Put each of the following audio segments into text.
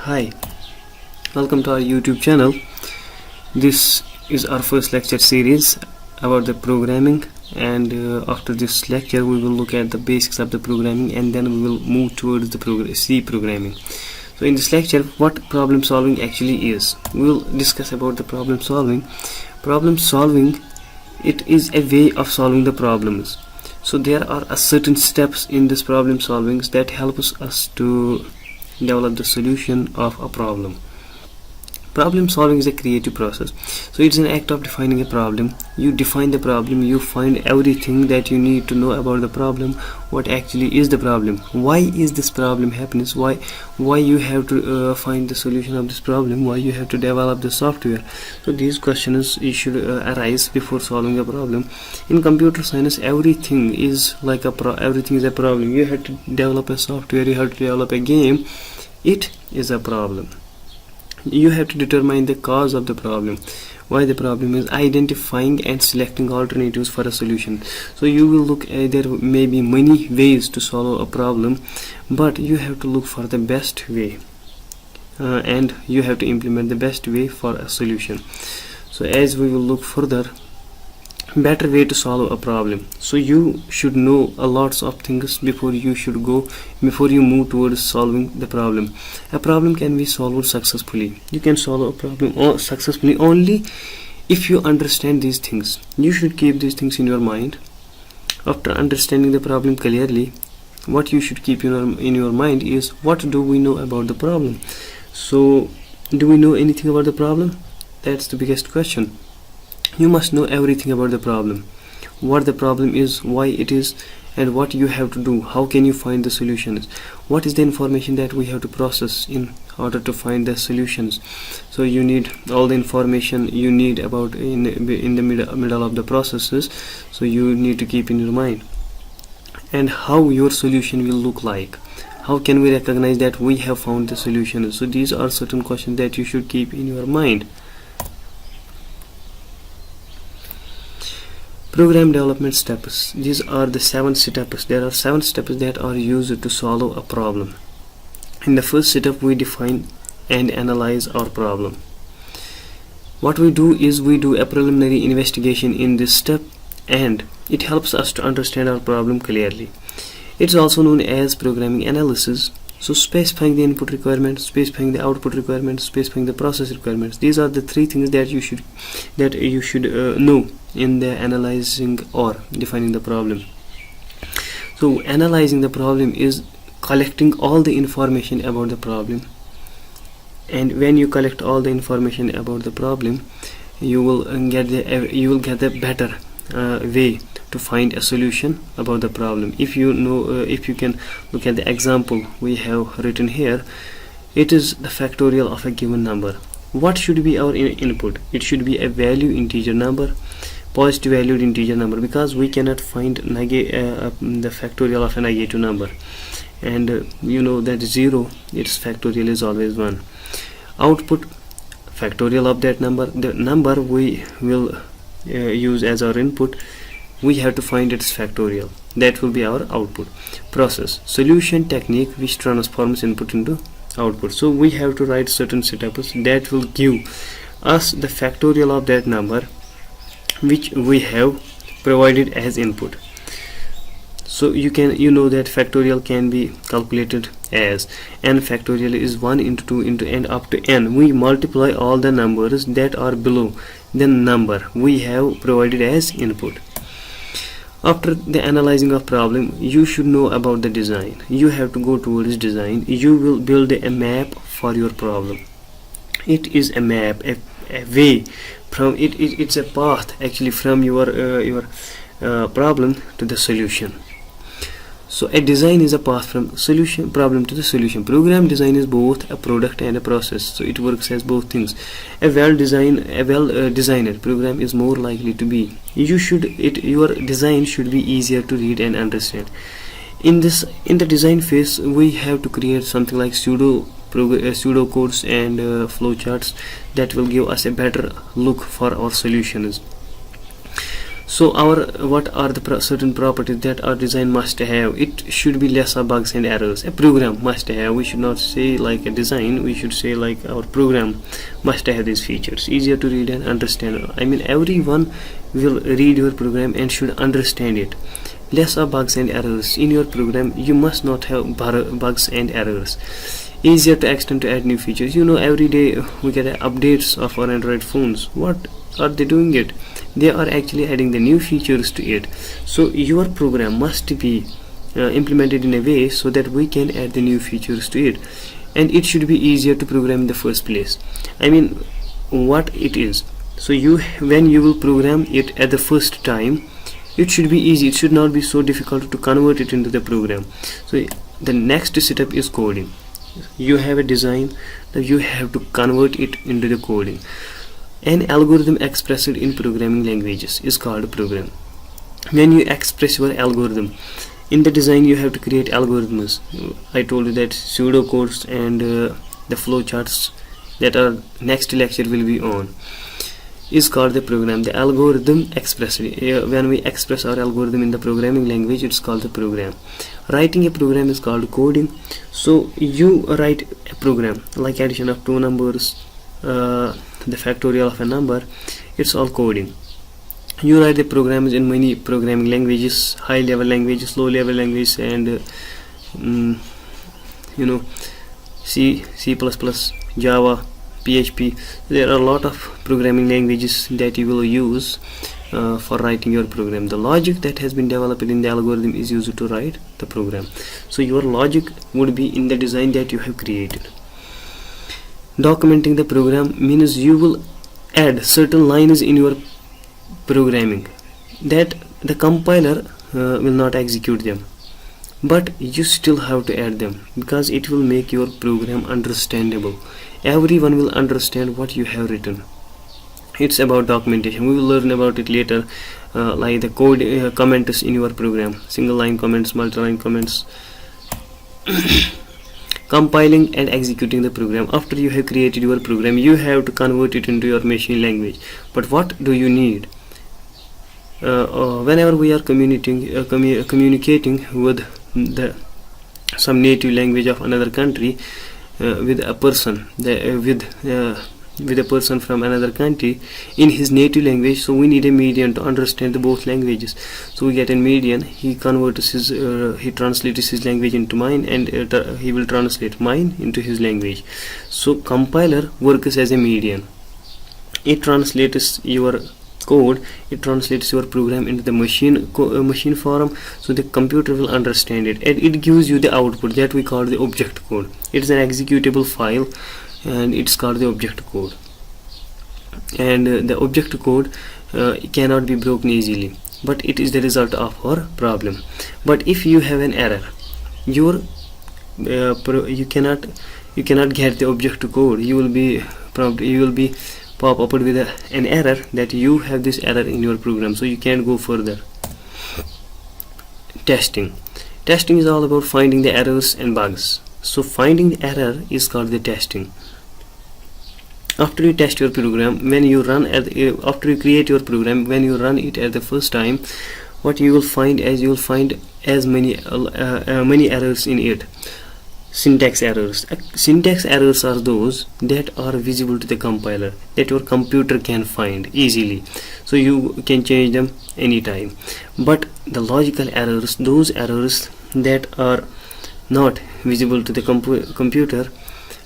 Hi, welcome to our YouTube channel. This is our first lecture series about the programming, and after this lecture we will look at the basics of the programming, and then we will move towards the C programming. So in this lecture, what problem solving actually is, we will discuss about the problem solving. Problem solving, it is a way of solving the problems. So there are certain steps in this problem solving that helps us to develop the solution of a problem. Problem solving is a creative process. So it's an act of defining a problem. You define the problem, you find everything that you need to know about the problem, what actually is the problem, why is this problem happening, why you have to find the solution of this problem, why you have to develop the software. So these questions you should arise before solving a problem. In computer science, everything is like everything is a problem. You have to develop a software, you have to develop a game. It is a problem. You have to determine the cause of the problem, why the problem is, identifying and selecting alternatives for a solution. So you will look at, there may be many ways to solve a problem, but you have to look for the best way, and you have to implement the best way for a solution. So as we will look further, better way to solve a problem. So you should know a lots of things before you move towards solving the problem. A problem can be solved successfully. You can solve a problem successfully only if you understand these things. You should keep these things in your mind. After understanding the problem clearly, what you should keep in your mind is, what do we know about the problem? So do we know anything about the problem? That's the biggest question. You must know everything about the problem, what the problem is, why it is, and what you have to do. How can you find the solutions? What is the information that we have to process in order to find the solutions? So you need all the information you need about in the middle of the processes. So you need to keep in your mind, and how your solution will look like. How can we recognize that we have found the solution? So these are certain questions that you should keep in your mind. Program development steps. These are the 7 steps. There are 7 steps that are used to solve a problem. In the first step, we define and analyze our problem. What we do is we do a preliminary investigation in this step, and it helps us to understand our problem clearly. It's also known as programming analysis. So specifying the input requirements, specifying the output requirements, specifying the process requirements. These are the 3 things that you should know in the analyzing or defining the problem. So analyzing the problem is collecting all the information about the problem, and when you collect all the information about the problem, you will get the better way to find a solution about the problem. If you can look at the example we have written here, it is the factorial of a given number. What should be our input? It should be a value integer number, positive valued integer number, because we cannot find the factorial of a negative number, and you know that 0, its factorial is always 1. Output, factorial of that number, the number we will use as our input, we have to find its factorial. That will be our output. Process, solution technique which transforms input into output. So we have to write certain steps that will give us the factorial of that number which we have provided as input. So you know that factorial can be calculated as n factorial is 1 into 2 into n up to n. We multiply all the numbers that are below the number we have provided as input. After the analyzing of problem, you should know about the design. You have to go towards design. You will build a map for your problem. It is a map, a way from it's a path actually from your problem to the solution. So a design is a path from problem to the solution. Program design is both a product and a process. So it works as both things. A well-designed program is more likely to be. Your design should be easier to read and understand. In the design phase, we have to create something like pseudo codes and flowcharts that will give us a better look for our solutions. So what are the certain properties that our design must have? It should be less of bugs and errors. A program must have. We should not say like a design, we should say like our program must have these features. Easier to read and understand. I mean, everyone will read your program and should understand it. Less of bugs and errors. In your program you must not have bugs and errors. Easier to extend to add new features. You know, every day we get updates of our Android phones. What are they doing it? They are actually adding the new features to it. So your program must be implemented in a way so that we can add the new features to it, and it should be easier to program in the first place. I mean, what it is. So when you will program it at the first time, it should be easy. It should not be so difficult to convert it into the program. So the next step is coding. You have a design, that you have to convert it into the coding. An algorithm expressed in programming languages is called a program. When you express your algorithm in the design, you have to create algorithms. I told you that pseudocodes and the flowcharts that our next lecture will be on is called the program. The algorithm expressed, when we express our algorithm in the programming language, it's called the program. Writing a program is called coding. So you write a program like addition of two numbers, the factorial of a number. It's all coding. You write the programs in many programming languages, high level languages, low level languages, and you know, C++, Java, PHP. There are a lot of programming languages that you will use for writing your program. The logic that has been developed in the algorithm is used to write the program. So your logic would be in the design that you have created. Documenting the program means you will add certain lines in your programming that the compiler will not execute them, but you still have to add them because it will make your program understandable. Everyone will understand what you have written. It's about documentation. We will learn about it later, like the code comments in your program, single line comments, multi-line comments. Compiling and executing the program. After you have created your program, you have to convert it into your machine language. But what do you need? Whenever we are communicating with some native language of another country, with a person with a person from another country in his native language, so we need a median to understand the both languages. So we get a median. He converts his he translates his language into mine, and he will translate mine into his language. So compiler works as a median. It translates your code, it translates your program into the machine form, so the computer will understand it, and it gives you the output that we call the object code. It's an executable file, and it's called the object code. And the object code cannot be broken easily, but it is the result of our problem. But if you have an error, you cannot get the object code. You will be pop up with an error that you have this error in your program, so you can't go further. Testing is all about finding the errors and bugs. So finding the error is called the testing. After you test your program, when you run after you create your program, when you run it at the first time, what you will find as many errors in it. Syntax errors. Syntax errors are those that are visible to the compiler, that your computer can find easily, so you can change them anytime. But the logical errors, those errors that are not visible to the computer,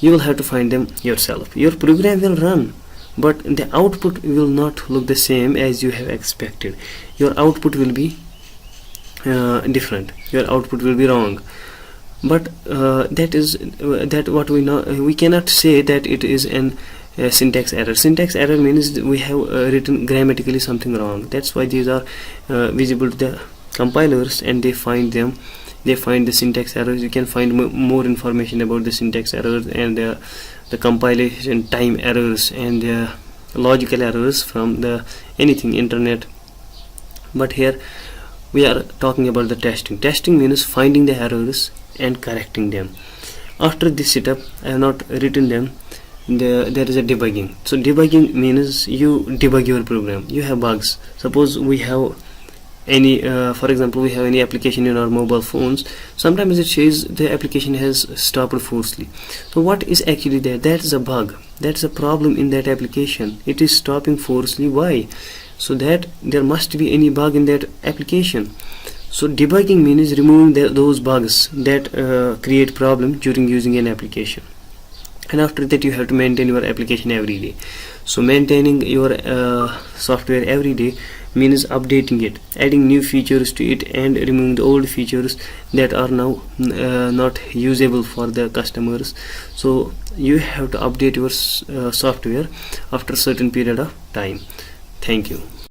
you will have to find them yourself. Your program will run, but the output will not look the same as you have expected. Your output will be different. Your output will be wrong. But that what we know, we cannot say that it is an syntax error. Syntax error means we have written grammatically something wrong. That's why these are visible to the compilers, and they find them. They find the syntax errors. You can find more information about the syntax errors and the compilation time errors and the logical errors from the anything internet. But here we are talking about the testing. Testing means finding the errors and correcting them. After this setup, I have not written them. there is a debugging. So debugging means you debug your program. You have bugs. Suppose we have any for example, we have any application in our mobile phones. Sometimes it says the application has stopped forcefully. So what is actually there? That is a bug. That's a problem in that application. It is stopping forcefully. Why? So that there must be any bug in that application. So debugging means removing those bugs that create problem during using an application. And after that you have to maintain your application every day. So maintaining your software every day means updating it, adding new features to it, and removing the old features that are now not usable for the customers. So you have to update your software after a certain period of time. Thank you.